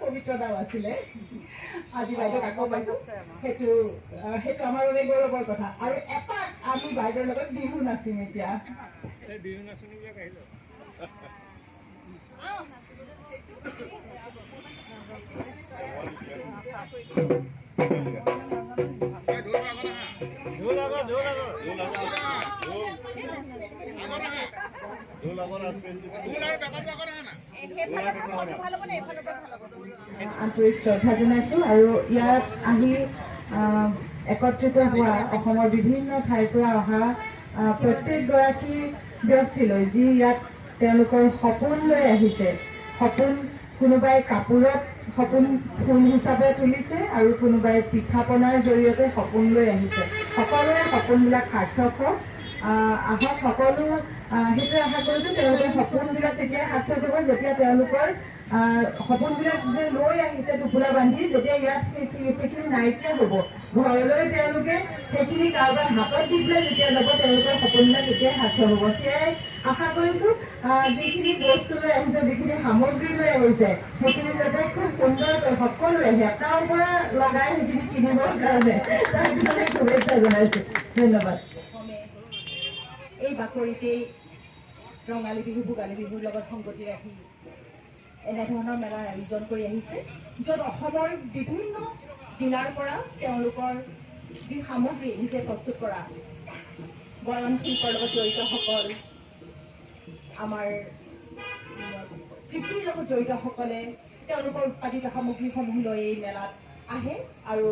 পবিত্ৰতাও আছিলে আজি বাইদেউক আকৌ পাইছো সেইটো আমাৰ বাবে গৌৰৱৰ কথা আৰু এপাক আমি বাইদেউৰ লগত বিহু নাচিম এতিয়া বিহু নাচনী আন্তৰিক শ্ৰদ্ধা জনাইছো আৰু ইয়াত আহি একত্ৰিত হোৱা অসমৰ বিভিন্ন ঠাইৰ পৰা অহা প্ৰত্যেকগৰাকী ব্যক্তিলৈ যি ইয়াত তেওঁলোকৰ সপোন লৈ আহিছে সপোন কোনোবাই কাপোৰত সপোন ফুল হিচাপে তুলিছে আৰু কোনোবাই পিঠা পনাৰ জৰিয়তে সপোন লৈ আহিছে সকলোৰে সপোনবিলাক সাৰ্থক হওক আহক সকলো সেইটোৱে আশা কৰিছোঁ তেওঁলোকৰ সপোনবিলাক তেতিয়া সাৰ্থক হ'ব যেতিয়া তেওঁলোকৰ সপোনবিলাক যে লৈ আহিছে টোপোলা বান্ধি যেতিয়া ইয়াত সেইখিনি নাইকিয়া হ'ব ঘৰলৈ তেওঁলোকে সেইখিনি কাৰোবাৰ হাতত দি পেলাই যেতিয়া যাব তেওঁলোকৰ সপোনবিলাক তেতিয়াই সাৰ্থক হ'ব সেয়াই আশা কৰিছোঁ যিখিনি বস্তু লৈ আহিছে যিখিনি সামগ্ৰী লৈ আহিছে সেইখিনি যাতে খুব সুন্দৰকৈ সকলোৱে হেতাৰ পৰা লগাই সেইখিনি কিনিবৰ কাৰণে তাৰ পিছতে শুভেচ্ছা জনাইছোঁ ধন্যবাদ এই বাকৰিতেই ৰঙালী বিহু ভোগালী বিহুৰ লগত সংগতি ৰাখি এনেধৰণৰ মেলাৰ আয়োজন কৰি আহিছে য'ত অসমৰ বিভিন্ন জিলাৰ পৰা তেওঁলোকৰ যি সামগ্ৰী নিজে প্ৰস্তুত কৰা বয়ন শিল্পৰ লগত জড়িতসকল আমাৰ কৃষিৰ লগত জড়িতসকলে তেওঁলোকৰ উৎপাদিত সামগ্ৰীসমূহ লৈ এই মেলাত আহে আৰু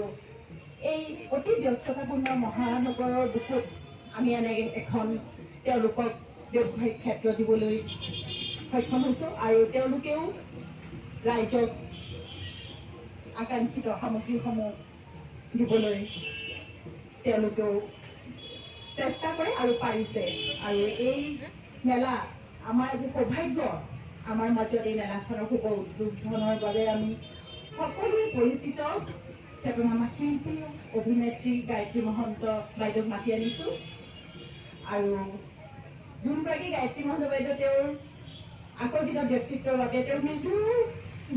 এই অতি ব্যস্ততাপূৰ্ণ মহানগৰৰ বুকুত আমি এনেকৈ এখন তেওঁলোকক ব্যৱসায়িক ক্ষেত্ৰ দিবলৈ সক্ষম হৈছোঁ আৰু তেওঁলোকেও ৰাইজক আকাংক্ষিত সামগ্ৰীসমূহ দিবলৈ তেওঁলোকেও চেষ্টা কৰে আৰু পাৰিছে আৰু এই মেলা আমাৰ যি সৌভাগ্য আমাৰ মাজত এই মেলাখনৰ শুভ উদ্বোধনৰ বাবে আমি সকলোৱে পৰিচিত খ্যাতনামা শিল্পী অভিনেত্ৰী গায়ত্ৰী মহন্ত বাইদেউক মাতি আনিছোঁ আৰু যোনগৰাকী গায়ত্ৰী মহন্ত বাইদেউ তেওঁৰ আকৰ্ষিত ব্যক্তিত্বৰ বাবে তেওঁৰ মৃদুৰ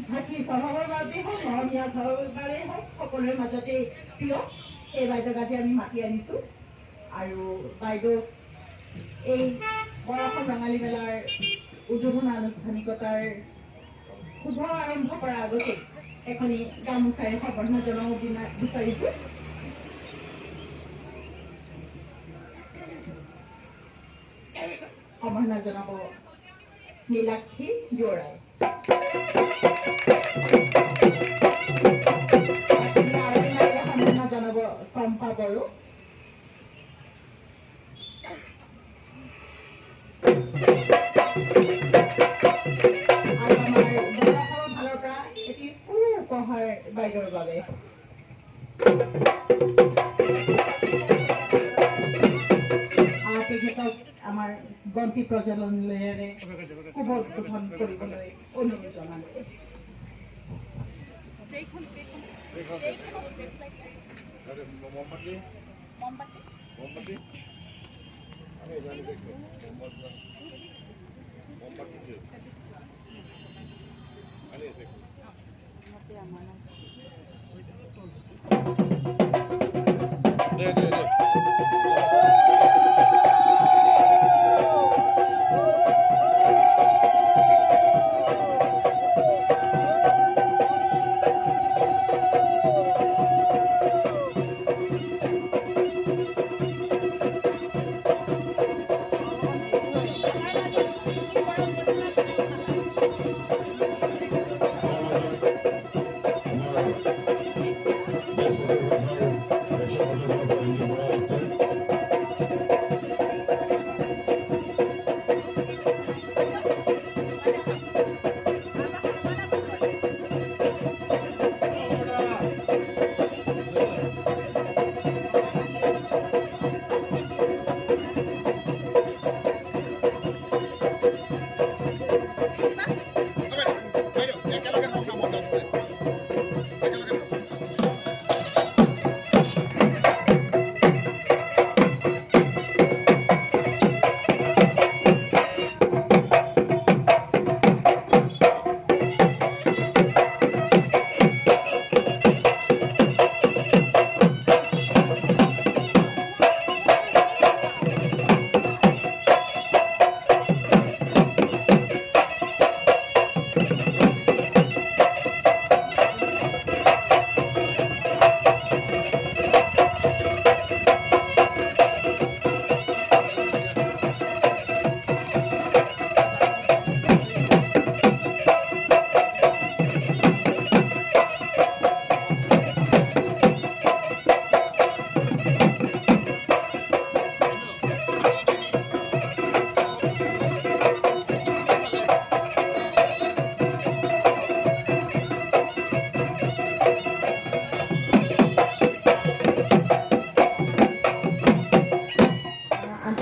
ভাষী স্বভাৱৰ বাবেই হওক মৰমীয়া স্বভাৱৰ বাবেই হওক সকলোৰে মাজতেই প্ৰিয় সেই বাইদেউক আজি আমি মাতি আনিছোঁ আৰু বাইদেউক এই বৰঅসম ৰঙালী মেলাৰ উদ্বোধন আনুষ্ঠানিকতাৰ শুভ আৰম্ভ কৰাৰ আগতে এখনি গামোচাৰে সম্বৰ্ধনা জনাব বিচাৰিছোঁ সম্বৰ্ধনা জনাব নীলাক্ষী দুৱৰাই সম্বৰ্ধনা জনাব চম্পা বড়ো আৰু আমাৰ বৰঅসমৰ ফালৰ পৰা এটি সৰু উপহাৰ বাইদেউৰ বাবে তেখেতক আমাৰ বন্তি প্ৰজ্বলনেৰে শুভ উদ্বোধন কৰিবলৈ অনুৰোধ জনাইছোঁ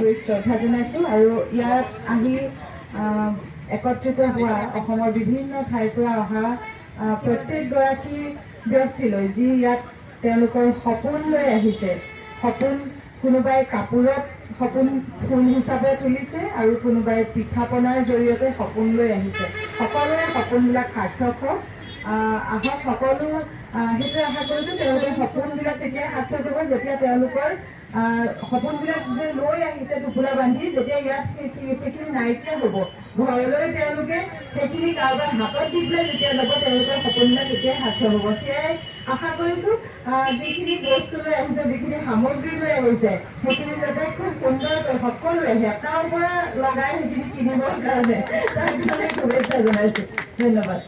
আন্তৰিক শ্ৰদ্ধা জনাইছোঁ আৰু ইয়াত আহি একত্ৰিত হোৱা অসমৰ বিভিন্ন ঠাইৰ পৰা অহা প্ৰত্যেকগৰাকী ব্যক্তিলৈ যি ইয়াত তেওঁলোকৰ সপোন লৈ আহিছে, সপোন কোনোবাই কাপোৰত সপোন ফুল হিচাপে তুলিছে আৰু কোনোবাই পিঠা পনাৰ জৰিয়তে সপোন লৈ আহিছে। সকলোৰে সপোনবিলাক সাৰ্থক হওক, আহক সকলো সেইটোৱে আশা কৰিছোঁ তেওঁলোকৰ সপোনবিলাক তেতিয়া সাৰ্থক হ'ব যেতিয়া তেওঁলোকৰ সপোনবিলাক যে লৈ আহিছে টোপোলা বান্ধি, যেতিয়া ইয়াত সেইখিনি নাইকিয়া হ'ব, ঘৰলৈ তেওঁলোকে সেইখিনি কাৰোবাৰ হাতত দি পেলাই যেতিয়া ল'ব তেওঁলোকৰ সপোনবিলাক তেতিয়াই সাৰ্থক হ'ব। সেয়াই আশা কৰিছোঁ যিখিনি বস্তু লৈ আহিছে, যিখিনি সামগ্ৰী লৈ আহিছে সেইখিনি যাতে খুব সুন্দৰকৈ সকলোৱে হেতাৰ পৰা লগাই সেইখিনি কিনিবৰ কাৰণে তাৰ বিষয়ে শুভেচ্ছা জনাইছোঁ। ধন্যবাদ।